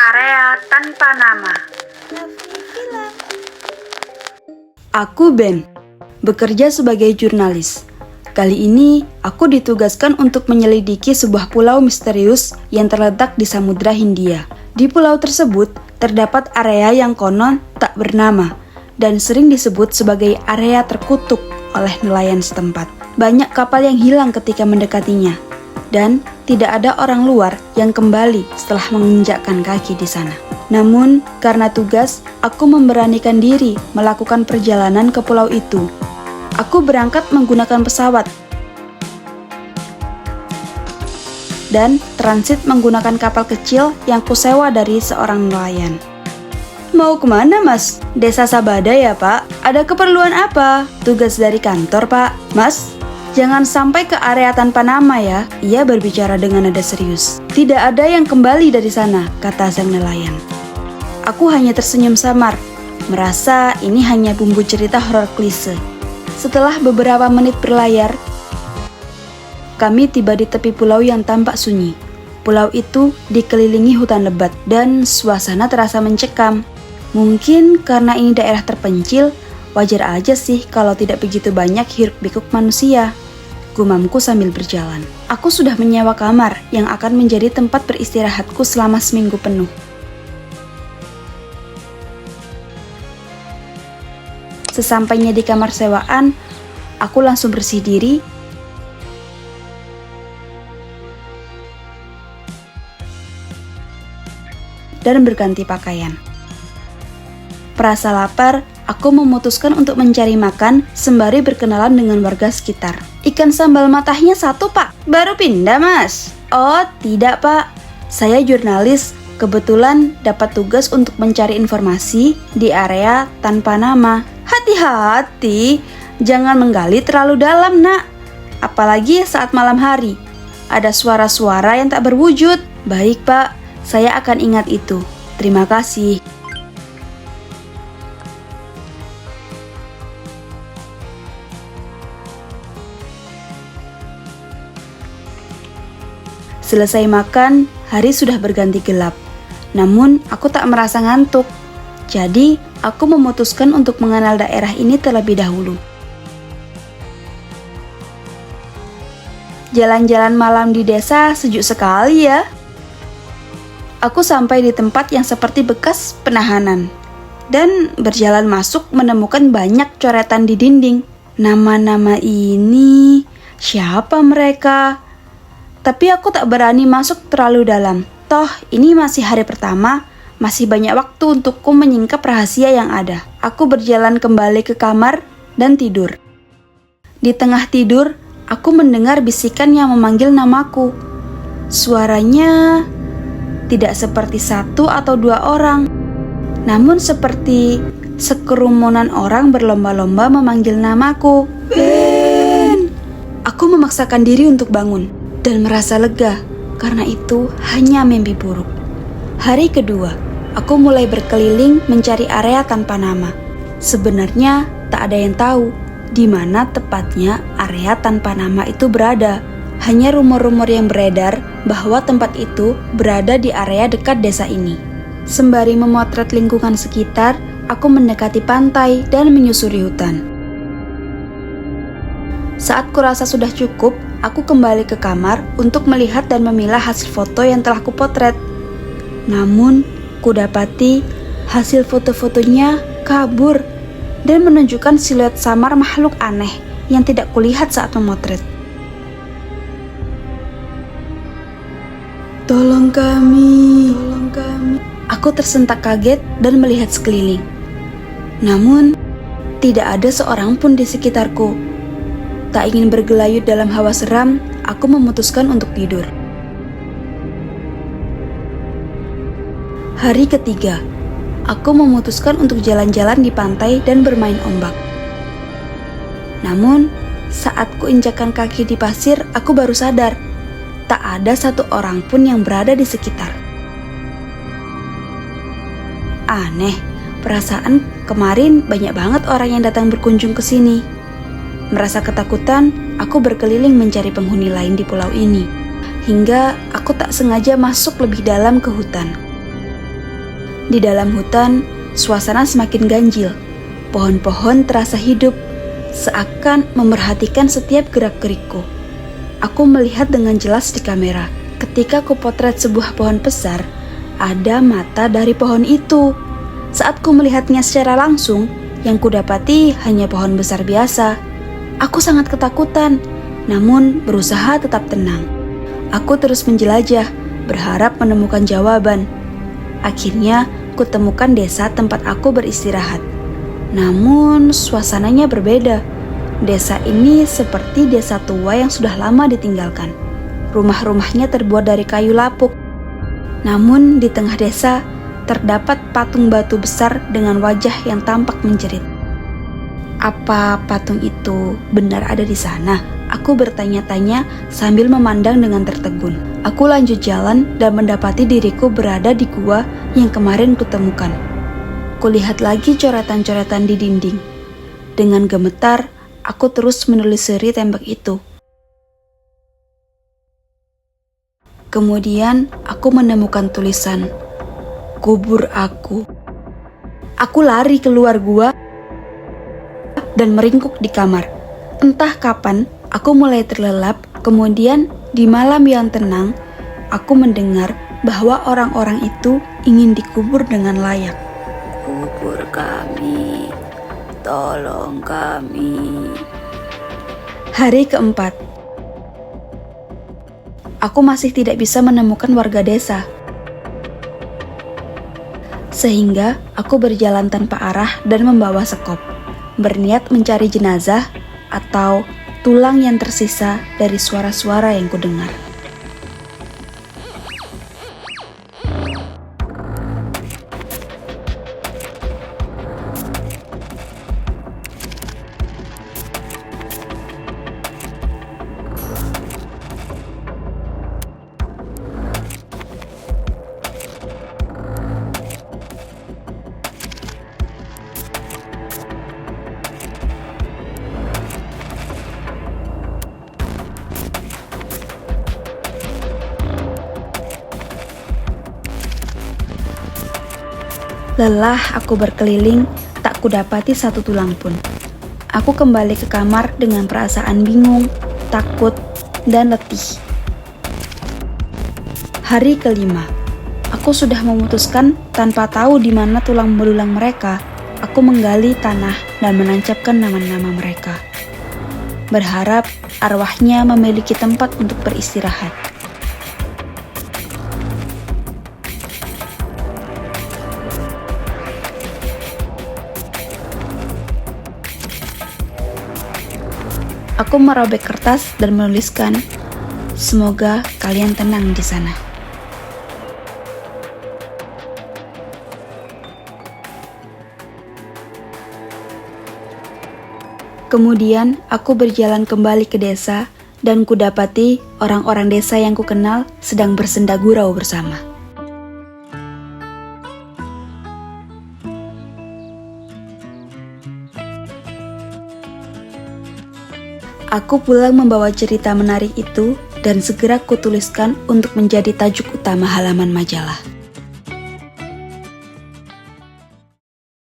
Area tanpa nama. Aku Ben, bekerja sebagai jurnalis. Kali ini, aku ditugaskan untuk menyelidiki sebuah pulau misterius yang terletak di Samudra Hindia. Di pulau tersebut, terdapat area yang konon tak bernama dan sering disebut sebagai area terkutuk oleh nelayan setempat. Banyak kapal yang hilang ketika mendekatinya, dan tidak ada orang luar yang kembali setelah menginjakkan kaki di sana. Namun, karena tugas, aku memberanikan diri melakukan perjalanan ke pulau itu. Aku berangkat menggunakan pesawat dan transit menggunakan kapal kecil yang kusewa dari seorang nelayan. Mau kemana, Mas? Desa Sabada ya, Pak? Ada keperluan apa? Tugas dari kantor, Pak. Mas, jangan sampai ke area tanpa nama ya. Ia berbicara dengan nada serius. Tidak ada yang kembali dari sana, kata sang nelayan. Aku hanya tersenyum samar, merasa ini hanya bumbu cerita horor klise. Setelah beberapa menit berlayar, kami tiba di tepi pulau yang tampak sunyi. Pulau itu dikelilingi hutan lebat dan suasana terasa mencekam. Mungkin karena ini daerah terpencil, wajar aja sih kalau tidak begitu banyak hiruk-pikuk manusia. Gumamku sambil berjalan. Aku sudah menyewa kamar yang akan menjadi tempat beristirahatku selama seminggu penuh. Sesampainya di kamar sewaan, aku langsung bersih diri dan berganti pakaian. Perasa lapar, aku memutuskan untuk mencari makan sembari berkenalan dengan warga sekitar. Ikan sambal matahnya satu, Pak. Baru pindah, Mas. Oh, tidak, Pak. Saya jurnalis, kebetulan dapat tugas untuk mencari informasi di area tanpa nama. Hati-hati, jangan menggali terlalu dalam, Nak. Apalagi saat malam hari. Ada suara-suara yang tak berwujud. Baik, Pak. Saya akan ingat itu. Terima kasih. Selesai makan, hari sudah berganti gelap. Namun, aku tak merasa ngantuk. Jadi, aku memutuskan untuk mengenal daerah ini terlebih dahulu. Jalan-jalan malam di desa sejuk sekali ya. Aku sampai di tempat yang seperti bekas penahanan. Dan berjalan masuk menemukan banyak coretan di dinding. Nama-nama ini, siapa mereka? Tapi aku tak berani masuk terlalu dalam. Toh, ini masih hari pertama, masih banyak waktu untukku menyingkap rahasia yang ada. Aku berjalan kembali ke kamar dan tidur. Di tengah tidur, aku mendengar bisikan yang memanggil namaku. Suaranya tidak seperti satu atau dua orang, namun seperti sekerumunan orang berlomba-lomba memanggil namaku. Ben! Aku memaksakan diri untuk bangun dan merasa lega, karena itu hanya mimpi buruk. Hari kedua, aku mulai berkeliling mencari area tanpa nama. Sebenarnya tak ada yang tahu di mana tepatnya area tanpa nama itu berada. Hanya rumor-rumor yang beredar bahwa tempat itu berada di area dekat desa ini. Sembari memotret lingkungan sekitar, aku mendekati pantai dan menyusuri hutan. Saat kurasa sudah cukup, aku kembali ke kamar untuk melihat dan memilah hasil foto yang telah kupotret. Namun, kudapati hasil foto-fotonya kabur dan menunjukkan siluet samar makhluk aneh yang tidak kulihat saat memotret. Tolong kami. Aku tersentak kaget dan melihat sekeliling. Namun, tidak ada seorang pun di sekitarku. Tak ingin bergelayut dalam hawa seram, aku memutuskan untuk tidur. Hari ketiga, aku memutuskan untuk jalan-jalan di pantai dan bermain ombak. Namun, saat kuinjakkan kaki di pasir, aku baru sadar tak ada satu orang pun yang berada di sekitar. Aneh, perasaan kemarin banyak banget orang yang datang berkunjung ke sini. Merasa ketakutan, aku berkeliling mencari penghuni lain di pulau ini, hingga aku tak sengaja masuk lebih dalam ke hutan. Di dalam hutan, suasana semakin ganjil. Pohon-pohon terasa hidup, seakan memerhatikan setiap gerak-gerikku. Aku melihat dengan jelas di kamera. Ketika kupotret sebuah pohon besar, ada mata dari pohon itu. Saat ku melihatnya secara langsung, yang kudapati hanya pohon besar biasa. Aku sangat ketakutan, namun berusaha tetap tenang. Aku terus menjelajah, berharap menemukan jawaban. Akhirnya, kutemukan desa tempat aku beristirahat. Namun, suasananya berbeda. Desa ini seperti desa tua yang sudah lama ditinggalkan. Rumah-rumahnya terbuat dari kayu lapuk. Namun, di tengah desa, terdapat patung batu besar dengan wajah yang tampak menjerit. Apa patung itu benar ada di sana? Aku bertanya-tanya sambil memandang dengan tertegun. Aku lanjut jalan dan mendapati diriku berada di gua yang kemarin kutemukan. Kulihat lagi coretan-coretan di dinding. Dengan gemetar, aku terus menelusuri tembok itu. Kemudian, aku menemukan tulisan, "Kubur aku." Aku lari keluar gua dan meringkuk di kamar. Entah kapan, aku mulai terlelap. Kemudian, di malam yang tenang, aku mendengar bahwa orang-orang itu ingin dikubur dengan layak. Kubur kami, tolong kami. Hari keempat. Aku masih tidak bisa menemukan warga desa. Sehingga aku berjalan tanpa arah dan membawa sekop, berniat mencari jenazah atau tulang yang tersisa dari suara-suara yang kudengar. Lelah aku berkeliling, tak kudapati satu tulang pun. Aku kembali ke kamar dengan perasaan bingung, takut, dan letih. Hari kelima, aku sudah memutuskan tanpa tahu di mana tulang belulang mereka. Aku menggali tanah dan menancapkan nama-nama mereka. Berharap arwahnya memiliki tempat untuk beristirahat. Aku merobek kertas dan menuliskan, "Semoga kalian tenang di sana." Kemudian aku berjalan kembali ke desa dan kudapati orang-orang desa yang kukenal sedang bersenda gurau bersama. Aku pulang membawa cerita menarik itu dan segera kutuliskan untuk menjadi tajuk utama halaman majalah.